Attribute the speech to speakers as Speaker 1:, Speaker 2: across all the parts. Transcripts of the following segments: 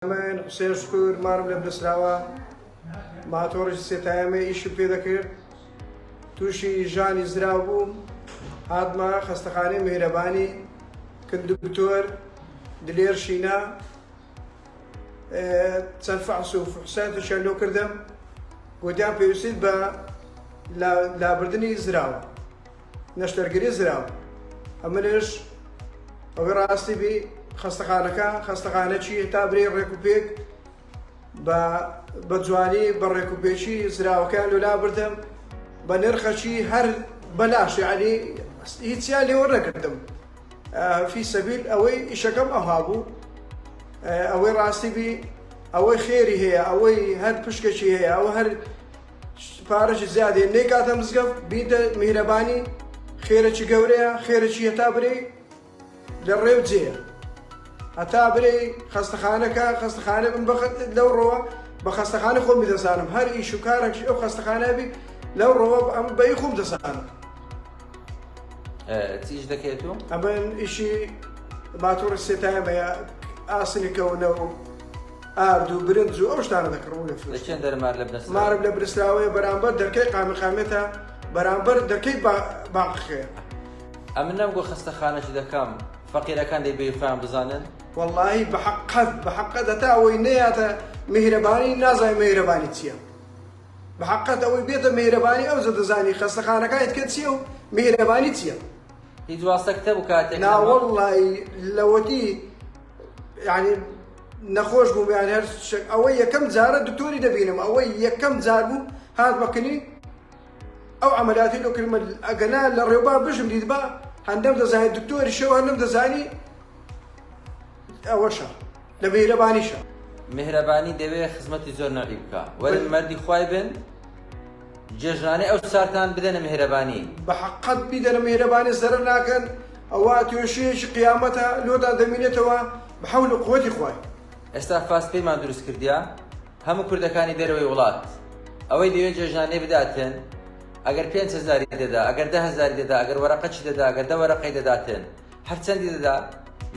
Speaker 1: من حسين شكور مارم لبنسراوە ماتۆڕی سێتایەمە ئیشم پێ دەکرد تووشی ژانی زراو بووم هاتمە خەستەخانەی میهرەبانی کندکتۆر دلێر شینا چەند فەحس و فحوساتیشیان لۆ کردم گوتیان پێویستیت بە لابردنی زراوە نەشتەرگەری زراوە ئەمنش ئەوەی ڕاستی بی خەستەخانە چی تا برێ ڕێکوپێک بە جوانی بە ڕێکوپێکی زراوەکان لۆلا بردم بە نرخەکی هەر بەلاش یعنی هیچیان لێوە نەکردم فی سەبیل ئەوەی ئیشەکەم ئەوها بوو ئەوەی ڕاستی بی ئەوەی خێری هەیە ئەوەی هەر پشکێکی هەیە ئەوە هەر پارەشی زیادێ نێکاتە مزگەفت بیدە میهرەبانی خێرەکی گەورەیە خێرەکی هەتا برێ لە ڕێو جێە هەتا برێ خەستەخانە بم لەو ڕۆوە بە خەستەخانە خۆم دەزانم هەر ئیش و کارێکی ئەو خەستەخانە بی لەو ڕۆوە ئەم بەی خۆم دەزانم.
Speaker 2: چیش دەکەیت و؟
Speaker 1: ئەمن ئیشی ماتۆڕی سێتایەمەیە ئاسنیکەونە و ئارد و برنج و ئەو شتانە دەکڕم لە
Speaker 2: چەند دەرمار لە بنەسراوە؟
Speaker 1: مارم لە برسراوەیە بەرامبەر دەرکەی قامقامێتە بەرامبەر دەرکەی باقخەیە.
Speaker 2: ئەمن نەمگۆ خەستەخانەی دەکەم فەقیرەکان دەیبێ خۆیان بزانن؟
Speaker 1: واللهی بەحەقەت هەتا ئەوەی نەیاتە میهرەبانی نازانێ میهرەبانی چییە بەحەقەت ئەوەی بێتە میهرەبانی ئەو زە دەزانی خەستەخانەکانت کە چییە و میهرەبانی چییە.
Speaker 2: هیچ واستە کتێب و کاتێک
Speaker 1: نا واللهی لەوەتی یعنی نەخۆش بووم یان هەر ئەوەی یەکەم جارە دکتۆری دەبینم ئەوەی یەکەم جار بوو هات بەکنی ئەو عەمەلیاتی لۆ کردمە ئەگەنا لە ڕێوبا بژم دیت بە هەندەم دەزانی دکتۆری شەو هەندەم دەزانی ئەوەشە لە میهرەبانیشە.
Speaker 2: میهرەبانی دەوێت خزمەتی زۆر نەوعی بکە وەرن مەردی خوای بن جێژنانەی ئەو سارتان بدەنە میهرەبانی
Speaker 1: بەحەقەت بیدەنە میهرەبانی زەرەر ناکەن ئەوە توێشەیەکی قیامەتە لۆتان دەمینێتەوە بە حەول و قووەتی خوای.
Speaker 2: ئێستا فاسپەیمان دروست کردیا هەموو کوردەکانی دەرەوەی وڵات ئەوەی دەوێت جێژنانەی بداتن ئەگەر 5,000 دەدا ئەگەر 10,000 دەدا ئەگەر وەرەقەچی دەدا ئەگەر 10 وەرەقەی دەداتن هەرچەندی دەدا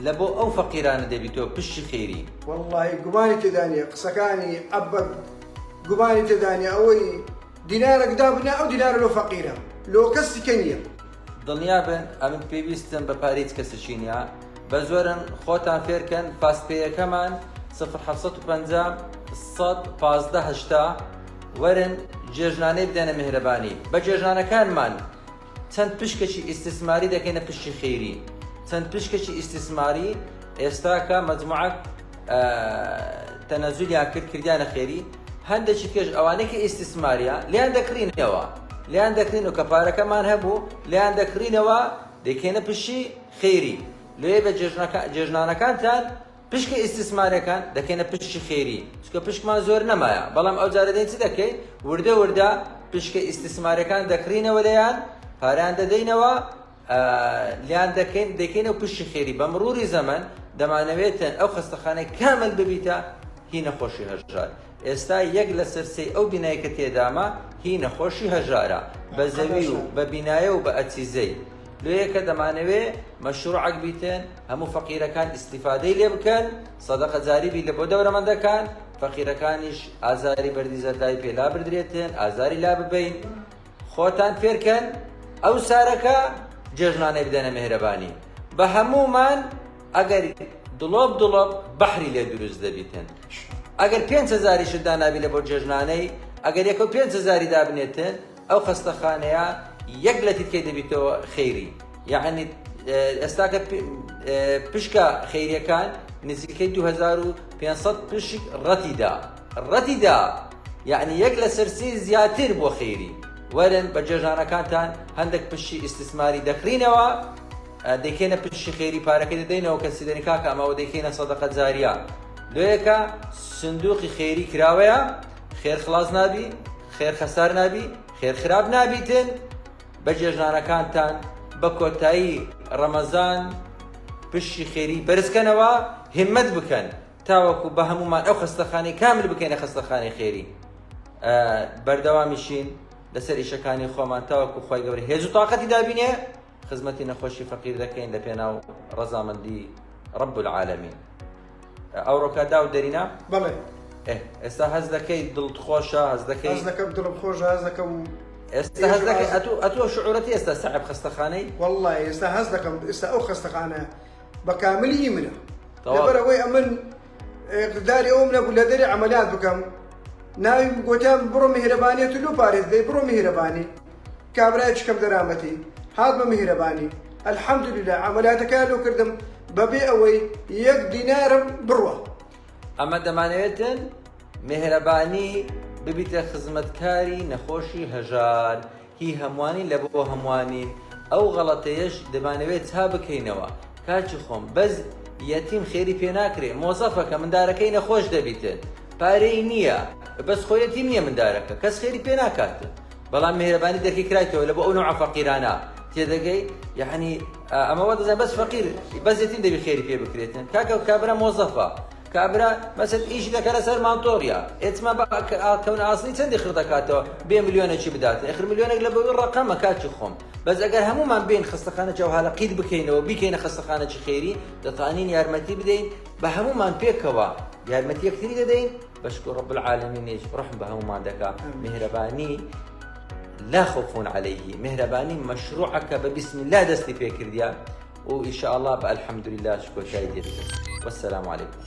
Speaker 2: لە بۆ ئەو فەقیرانە دەبیتەوە پشتی خێری.
Speaker 1: واللهی گومانی تێدانیە قسەکانی ئەبە گومانی تێدانیە ئەوەی دینارێک دابنە ئەو دینارە لۆ فەقیرە لۆ کەسی کە نییە.
Speaker 2: دڵنیا بن ئەمن پێویستن بە پارەی کەسێکی نییە بە زۆرن خۆتان فێرکەن فاسپەیەکەمان 0750 115 وەرن جێژنانەی بدەنە میهرەبانی بە جێژنانەکانمان چەند پشکێکی ئیستیسماری دەکەینە پشتی خێری چەند پشکێکی ئیستیسماری ئێستاکە مەجموعەک تەنەزولیان کردیانە خێری هەندێکی کێش ئەوانەی کە ئیستیسماریە لیان دەکرین و کە پارەکەمان هەبوو لیان دەکرینەوە دەکەینە پشتی خێری لێ بە جێژنانەکانتان پشکە ئیستیسماریەکان دەکەینە پشتی خێری چکە پشکمان زۆر نەمایە بەڵام ئەو جارەدەین چ دەکەی وردە پشکە ئیستیسماریەکان دەکرینەوە لەیان پاریان دەدەینەوە لیان دەکەینە پشتی خێری بە مروری زەمن دەمانەوێتن ئەو خەستەخانەی کامل ببیتە هی نەخۆشی هەژار. ئێستا یەک لە سەرسەی ئەو بینایی کە تێدامە هی نەخۆشی هەژارە بە زەوی و بە بینایە و بە ئەچیزەی لێیەکە دەمانەوێ مەشروعەک بیتن هەموو فەقیرەکان ئیستیفادەی لێ بکەن سەدەقە جاریبی لە بۆ دەورەمەندەکان فەقیرەکانیش ئازاری بەردی زەردایی پێلا بردرێتن ئازاری لا ببین خۆتان فێرکەن ئەو سارەکە جێژنانەی بدەنە میهرەبانی بە هەمومان ئەگەر دڵۆب بەحری لێ دروست دەبیتن ئەگەر 5,000 شدا نابی لە بۆ جێژنانەی ئەگەر 5,000 دابنێتن ئەو خەستەخانەیە یەک لە تیتکەی دەبیتەوە خێری یعنی ئێستاکە پشکە خێریەکان نزیکەی 2,500 پشک ڕەتیدا یعنی یەک لە سەرسی زیاتر بۆ خێری وەرن بە جێژانەکانتان هەندێک پشتی ئیستیسماری دەکرینەوە دەکەینە پشتی خێری پارەکەی دەدەینەوە کە سیدەنی کاکە ئەمەوە دەکەینە سەدەقە جاریە دوێکە سندوقی خێری کراوەیە خێر خلاص نابی خێر خەسار نابی خێر خراپ نابیتن بە جێژنانەکانتان بە کۆتایی ڕەمەزان پشتی خێری بەرزکەنەوە هیممەت بکەن تاوەکو بە هەمومان ئەو خەستەخانەی کامل بکەینە خەستەخانەی خێری بەردەوامیشین لەسەر ئیشەکانی خۆمان تاوەکو خۆی گەورەی هێز و تااقەتی دابینێ خزمەتی نەخۆشی فەقیر دەکەین لە پێناو ڕەزامەندی رب العالمین. ئەوڕۆکەدا و دەرینا
Speaker 1: بەڵێ
Speaker 2: ئێستا هەز دەکەی دڵت خۆشە هەز دەکەی
Speaker 1: هەز دەکەم دڵم خۆشە هەز دەکەم
Speaker 2: ئێستا هەز دەکەی ئەتوە شعورەتی ئێستا سەعب خستەخانەی
Speaker 1: والله ئێستا هەز دەکەم ئێستا ئەو خستەخانە بە کاملی منە لەبەرەوەی ئەمن اقتداری ئەوم نەبوو لە دەری عملیات بکەم ناوی گوتیان بڕۆ میهرەبانیت و لۆ پارێز دەی بڕۆ میهرەبانی کابرای چکەم دەرامەتی هات بە میهرەبانی الحەمدولله عملیاتەکە لۆ کردم بەبێ ئەوەی 1 دینارم بڕوە
Speaker 2: ئەمە دەمانەوێتن میهرەبانی ببیتە خزمەتکاری نەخۆشی هەژار هی هەمووانی لە بۆ هەمووانی ئەو غەڵەتەیەش دەمانەوێت تا بکەینەوە کاچی خۆم بەس یەتیم خێری پێ ناکرێ مۆزەفەکە مندارەکەی نەخۆش دەبیتن پارەی نییە بەس خۆیەتی نییە مندارەکە کەس خێری پێ ناکاتن بەڵام میهرەبانی دەکەی کرایتەوە لە بۆ ئەو نوع فەقیرانە تێدەگەی یعنی ئەمەوە دەزان بەس فەقیر بەس یەتیم دەبی خێری پێ بکرێتن کاکە کابرا مۆزەفە کابرا مەسەل ئیشی دەکە لەسەر مانتۆڕیا ئێتمە کەون ئاسڵی چەندی خڕ دەکاتەوە 2 ملیۆنێکی بداتن ئەخر ملیۆنێک لە بەوەی ڕەقەمە کاچی خۆم بەس ئەگەر هەمومان بین خستەخانە جەوهالە قید بکەینەوە بیکەینە خستەخانەی خێری دەتوانین یارمەتی بدەین بە هەمومان پێکەوە یارمەتی یەکتری دەدەین بەشکر رب العالمینیش ڕحم بە هەمومان دەکا میهرەبانی لا خوف عليه مهرباني مشروعك بسم الله دستي فكر ديا وإن شاء الله الحمد لله شكرا شايدين والسلام عليكم